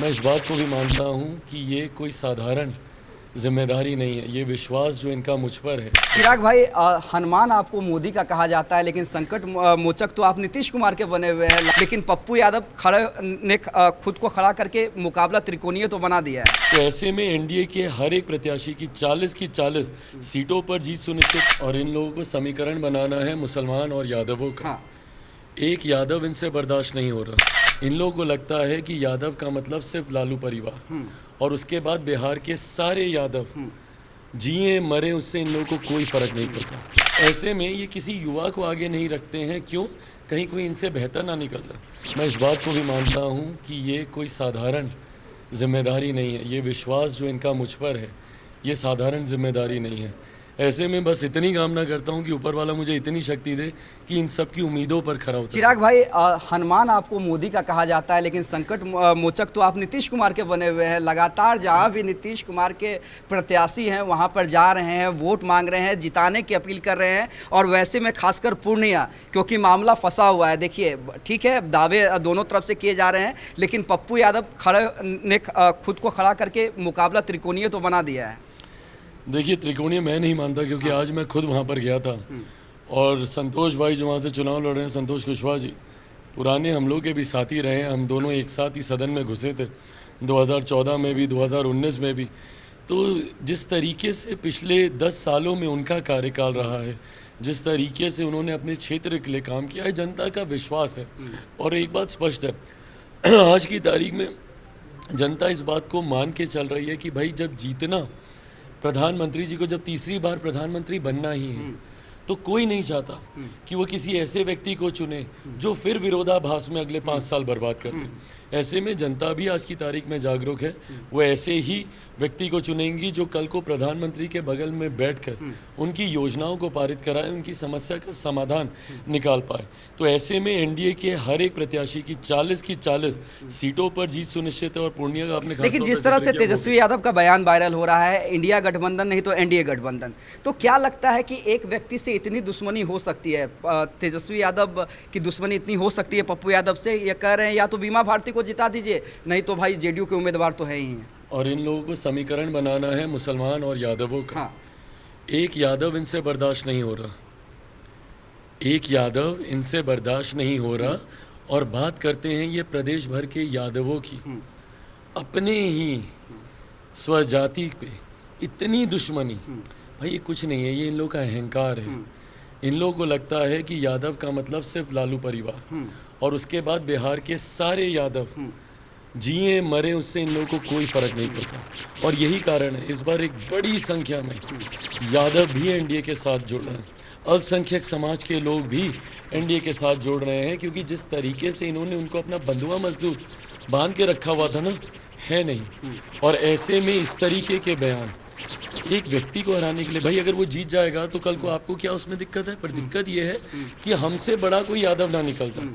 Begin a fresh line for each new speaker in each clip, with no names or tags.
मैं इस बात को भी मानता हूँ कि ये कोई साधारण जिम्मेदारी नहीं है, ये विश्वास जो इनका मुझ पर है।
चिराग भाई, हनुमान आपको मोदी का कहा जाता है, लेकिन संकट मोचक तो आप नीतीश कुमार के बने हुए हैं। लेकिन पप्पू यादव ने खुद को खड़ा करके मुकाबला त्रिकोणीय तो बना दिया है।
तो ऐसे में एनडीए के हर एक प्रत्याशी की 40 सीटों पर जीत सुनिश्चित, और इन लोगों को समीकरण बनाना है मुसलमान और यादवों का।
हाँ।
एक यादव इनसे बर्दाश्त नहीं हो रहा। इन लोगों को लगता है कि यादव का मतलब सिर्फ लालू परिवार, और उसके बाद बिहार के सारे यादव जिए मरे, उससे इन लोगों को कोई फर्क नहीं पड़ता। ऐसे में ये किसी युवा को आगे नहीं रखते हैं, क्यों? कहीं कोई इनसे बेहतर ना निकल जाए। मैं इस बात को भी मानता हूँ कि ये कोई साधारण जिम्मेदारी नहीं है, ये विश्वास जो इनका मुझ पर है, ये साधारण जिम्मेदारी नहीं है। ऐसे में बस इतनी कामना करता हूँ कि ऊपर वाला मुझे इतनी शक्ति दे कि इन सब की उम्मीदों पर खरा उतरे।
चिराग भाई, हनुमान आपको मोदी का कहा जाता है, लेकिन संकट मोचक तो आप नीतीश कुमार के बने हुए हैं। लगातार जहां भी नीतीश कुमार के प्रत्याशी हैं वहां पर जा रहे हैं, वोट मांग रहे हैं, जिताने की अपील कर रहे हैं। और वैसे में खासकर पूर्णिया, क्योंकि मामला फंसा हुआ है। देखिए, ठीक है, दावे दोनों तरफ से किए जा रहे हैं, लेकिन पप्पू यादव ने खुद को खड़ा करके मुकाबला त्रिकोणीय तो बना दिया है।
देखिए, त्रिकोणीय मैं नहीं मानता, क्योंकि आज मैं खुद वहाँ पर गया था, और संतोष भाई जो वहाँ से चुनाव लड़ रहे हैं, संतोष कुशवाहा जी, पुराने हम लोग के भी साथी रहे हैं। हम दोनों एक साथ ही सदन में घुसे थे, 2014 में भी, 2019 में भी। तो जिस तरीके से पिछले 10 सालों में उनका कार्यकाल रहा है, जिस तरीके से उन्होंने अपने क्षेत्र के लिए काम किया है, जनता का विश्वास है। और एक बात स्पष्ट है, आज की तारीख में जनता इस बात को मान के चल रही है कि भाई, जब जीतना, प्रधानमंत्री जी को जब तीसरी बार प्रधानमंत्री बनना ही है, तो कोई नहीं चाहता कि वो किसी ऐसे व्यक्ति को चुने जो फिर विरोधाभास में अगले 5 साल बर्बाद कर दे। ऐसे में जनता भी आज की तारीख में जागरूक है। वो ऐसे ही व्यक्ति को चुनेंगी जो कल को प्रधानमंत्री के बगल में बैठकर उनकी योजनाओं को पारित कराए, उनकी समस्या का समाधान निकाल पाए। तो ऐसे में एनडीए के हर एक प्रत्याशी की 40 सीटों पर जीत सुनिश्चित है। और पूर्णिया का आपने,
लेकिन जिस तरह से तेजस्वी यादव का बयान वायरल हो रहा है, इंडिया गठबंधन नहीं तो एनडीए गठबंधन, तो क्या लगता है कि एक व्यक्ति से इतनी दुश्मनी हो सकती है? तेजस्वी यादव की दुश्मनी इतनी हो सकती है पप्पू यादव से? ये कह रहे हैं या तो बीमा भारती को जिता दीजिए, नहीं तो भाई जेडीयू के उम्मीदवार तो है ही हैं।
और इन लोगों को समीकरण बनाना है मुसलमान और यादवों का।
हाँ।
एक यादव इनसे बर्दाश्त नहीं हो रहा, एक यादव इनसे बर्दाश्त नहीं हो रहा। और बात करते हैं ये प्रदेश भर के यादवों की, अपने ही स्वजाति पे इतनी दुश्मनी, भाई ये कुछ नहीं है, ये इन लोगों का अहंकार है। इन लोगों को लगता है कि यादव का मतलब सिर्फ लालू परिवार, और उसके बाद बिहार के सारे यादव जिए मरे, उससे इन लोगों को कोई फर्क नहीं पड़ता। और यही कारण है इस बार एक बड़ी संख्या में यादव भी एनडीए के साथ जुड़ रहे हैं, अल्पसंख्यक समाज के लोग भी एनडीए के साथ जोड़ रहे हैं। क्योंकि जिस तरीके से इन्होंने उनको अपना बंधुआ मजदूर बांध के रखा हुआ था ना, है नहीं। और ऐसे में इस तरीके के बयान एक व्यक्ति को हराने के लिए, भाई अगर वो जीत जाएगा तो कल को आपको क्या उसमें दिक्कत है? पर दिक्कत ये है कि हमसे बड़ा कोई यादव ना निकल जाए,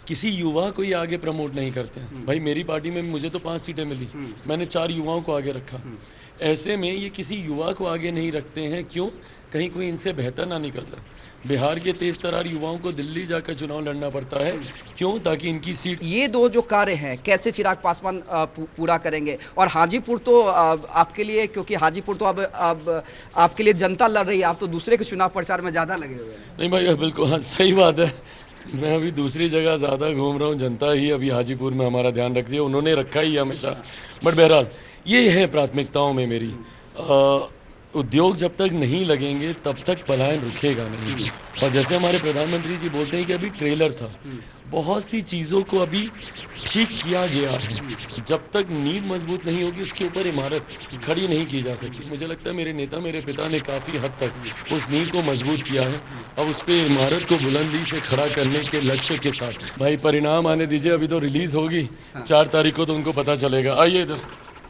किसी युवा को ही आगे प्रमोट नहीं करते हैं। भाई मेरी पार्टी में मुझे तो 5 सीटें मिली, मैंने 4 युवाओं को आगे रखा। ऐसे में ये किसी युवा को आगे नहीं रखते हैं, क्यों? कहीं कोई इनसे बेहतर ना निकल जाए। बिहार के तेज तरार युवाओं को दिल्ली जाकर चुनाव लड़ना पड़ता है, क्यों? ताकि इनकी सीट।
ये दो जो कार्य हैं कैसे चिराग पासवान पूरा करेंगे? और हाजीपुर तो आपके लिए, क्योंकि हाजीपुर तो अब आपके लिए जनता लड़ रही है, आप तो दूसरे के चुनाव प्रचार में ज़्यादा लगे हुए हैं।
नहीं भाई, बिल्कुल हाँ, सही बात है। मैं अभी दूसरी जगह ज़्यादा घूम रहा हूँ, जनता ही अभी हाजीपुर में हमारा ध्यान रख रही है, उन्होंने रखा ही है हमेशा। बट बहरहाल ये है प्राथमिकताओं में मेरी। उद्योग जब तक नहीं लगेंगे तब तक पलायन रुकेगा नहीं। और जैसे हमारे प्रधानमंत्री जी बोलते हैं कि अभी ट्रेलर था, बहुत सी चीज़ों को अभी ठीक किया गया है। जब तक नींव मजबूत नहीं होगी उसके ऊपर इमारत खड़ी नहीं की जा सकती। मुझे लगता है मेरे नेता, मेरे पिता ने काफ़ी हद तक उस नींव को मजबूत किया है। अब उस पर इमारत को बुलंदी से खड़ा करने के लक्ष्य के साथ, भाई परिणाम आने दीजिए, अभी तो रिलीज़ होगी 4 तारीख को, तो उनको पता चलेगा। आइए इधर।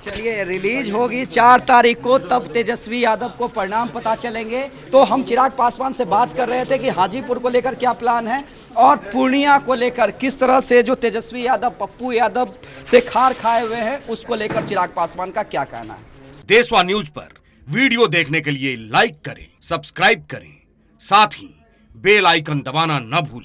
चलिए, रिलीज होगी 4 तारीख को, तब तेजस्वी यादव को परिणाम पता चलेंगे। तो हम चिराग पासवान से बात कर रहे थे कि हाजीपुर को लेकर क्या प्लान है और पूर्णिया को लेकर किस तरह से जो तेजस्वी यादव पप्पू यादव से खार खाए हुए हैं, उसको लेकर चिराग पासवान का क्या कहना है।
देशवा न्यूज पर वीडियो देखने के लिए लाइक करें, सब्सक्राइब करें, साथ ही बेल आइकन दबाना न भूलें।